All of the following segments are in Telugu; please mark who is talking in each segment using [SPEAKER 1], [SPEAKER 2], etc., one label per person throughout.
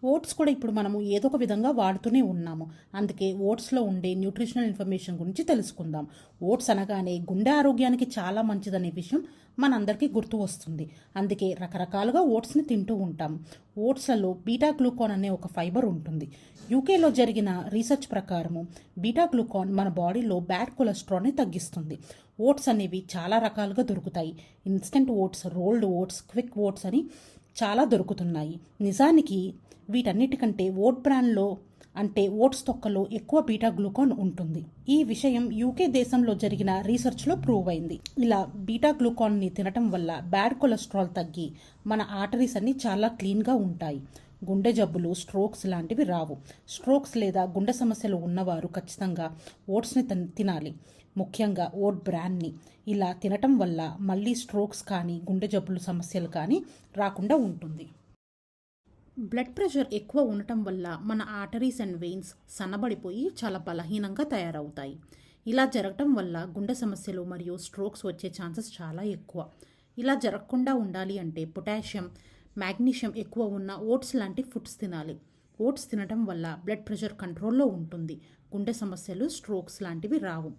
[SPEAKER 1] ఓట్స్ కూడా ఇప్పుడు మనము ఏదో ఒక విధంగా వాడుతూనే ఉన్నాము. అందుకే ఓట్స్లో ఉండే న్యూట్రిషనల్ ఇన్ఫర్మేషన్ గురించి తెలుసుకుందాం. ఓట్స్ అనగానే గుండె ఆరోగ్యానికి చాలా మంచిదనే విషయం మనందరికీ గుర్తు వస్తుంది. అందుకే రకరకాలుగా ఓట్స్ని తింటూ ఉంటాం. ఓట్స్లలో బీటా గ్లూకాన్ అనే ఒక ఫైబర్ ఉంటుంది. యూకేలో జరిగిన రీసెర్చ్ ప్రకారము బీటా గ్లూకాన్ మన బాడీలో బ్యాడ్ కొలెస్ట్రాల్ని తగ్గిస్తుంది. ఓట్స్ అనేవి చాలా రకాలుగా దొరుకుతాయి. Instant oats, rolled oats, quick oats అని చాలా దొరుకుతున్నాయి. నిజానికి వీటన్నిటికంటే ఓట్ బ్రాండ్లో అంటే ఓట్స్ తొక్కలో ఎక్కువ బీటా గ్లూకాన్ ఉంటుంది. ఈ విషయం యూకే దేశంలో జరిగిన రీసెర్చ్లో ప్రూవ్ అయింది. ఇలా బీటా గ్లూకాన్ని తినటం వల్ల బ్యాడ్ కొలెస్ట్రాల్ తగ్గి మన ఆర్టరీస్ అన్ని చాలా క్లీన్గా ఉంటాయి. గుండె జబ్బులు, స్ట్రోక్స్ లాంటివి రావు. స్ట్రోక్స్ లేదా గుండె సమస్యలు ఉన్నవారు ఖచ్చితంగా ఓట్స్ని తినాలి, ముఖ్యంగా ఓట్ బ్రాండ్ని. ఇలా తినటం వల్ల మళ్ళీ స్ట్రోక్స్ కానీ గుండె జబ్బులు సమస్యలు కానీ రాకుండా ఉంటుంది. బ్లడ్ ప్రెషర్ ఎక్కువ ఉండటం వల్ల మన ఆర్టరీస్ అండ్ వెయిన్స్ సన్నబడిపోయి చాలా బలహీనంగా తయారవుతాయి. ఇలా జరగటం వల్ల గుండె సమస్యలు మరియు స్ట్రోక్స్ వచ్చే ఛాన్సెస్ చాలా ఎక్కువ. ఇలా జరగకుండా ఉండాలి అంటే పొటాషియం, మ్యాగ్నీషియం ఎక్కువ ఉన్న ఓట్స్ లాంటి ఫుడ్స్ తినాలి. ఓట్స్ తినటం వల్ల బ్లడ్ ప్రెషర్ కంట్రోల్లో ఉంటుంది. గుండె సమస్యలు, స్ట్రోక్స్ లాంటివి రావు.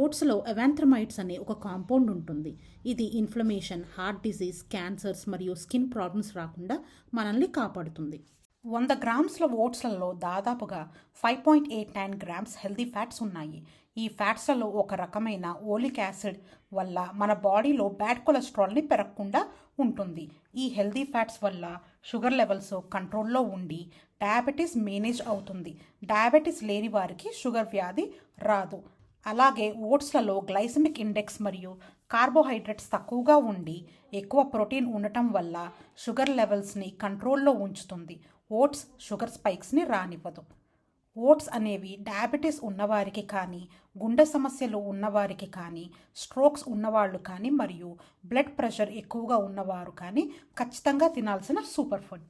[SPEAKER 1] ఓట్స్లో ఎవాంథ్రమైడ్స్ అనే ఒక కాంపౌండ్ ఉంటుంది. ఇది ఇన్ఫ్లమేషన్, హార్ట్ డిసీజ్, క్యాన్సర్స్ మరియు స్కిన్ ప్రాబ్లమ్స్ రాకుండా మనల్ని కాపాడుతుంది. 100 గ్రామ్స్ల ఓట్స్లలో దాదాపుగా 5.89 గ్రామ్స్ హెల్దీ ఫ్యాట్స్ ఉన్నాయి. ఈ ఫ్యాట్స్లలో ఒక రకమైన ఓలిక్ యాసిడ్ వల్ల మన బాడీలో బ్యాడ్ కొలెస్ట్రాల్ని పెరగకుండా ఉంటుంది. ఈ హెల్దీ ఫ్యాట్స్ వల్ల షుగర్ లెవెల్స్ కంట్రోల్లో ఉండి డయాబెటీస్ మేనేజ్ అవుతుంది. డయాబెటీస్ లేని వారికి షుగర్ వ్యాధి రాదు. అలాగే ఓట్స్లలో గ్లైసెమిక్ ఇండెక్స్ మరియు కార్బోహైడ్రేట్స్ తక్కువగా ఉండి ఎక్కువ ప్రోటీన్ ఉండటం వల్ల షుగర్ లెవెల్స్ని కంట్రోల్లో ఉంచుతుంది. ఓట్స్ షుగర్ స్పైక్స్ని రానివ్వదు. ఓట్స్ అనేవి డయాబెటీస్ ఉన్నవారికి కానీ, గుండె సమస్యలు ఉన్నవారికి కానీ, స్ట్రోక్స్ ఉన్నవాళ్ళు కానీ మరియు బ్లడ్ ప్రెషర్ ఎక్కువగా ఉన్నవారు కానీ ఖచ్చితంగా తినాల్సిన సూపర్ ఫుడ్.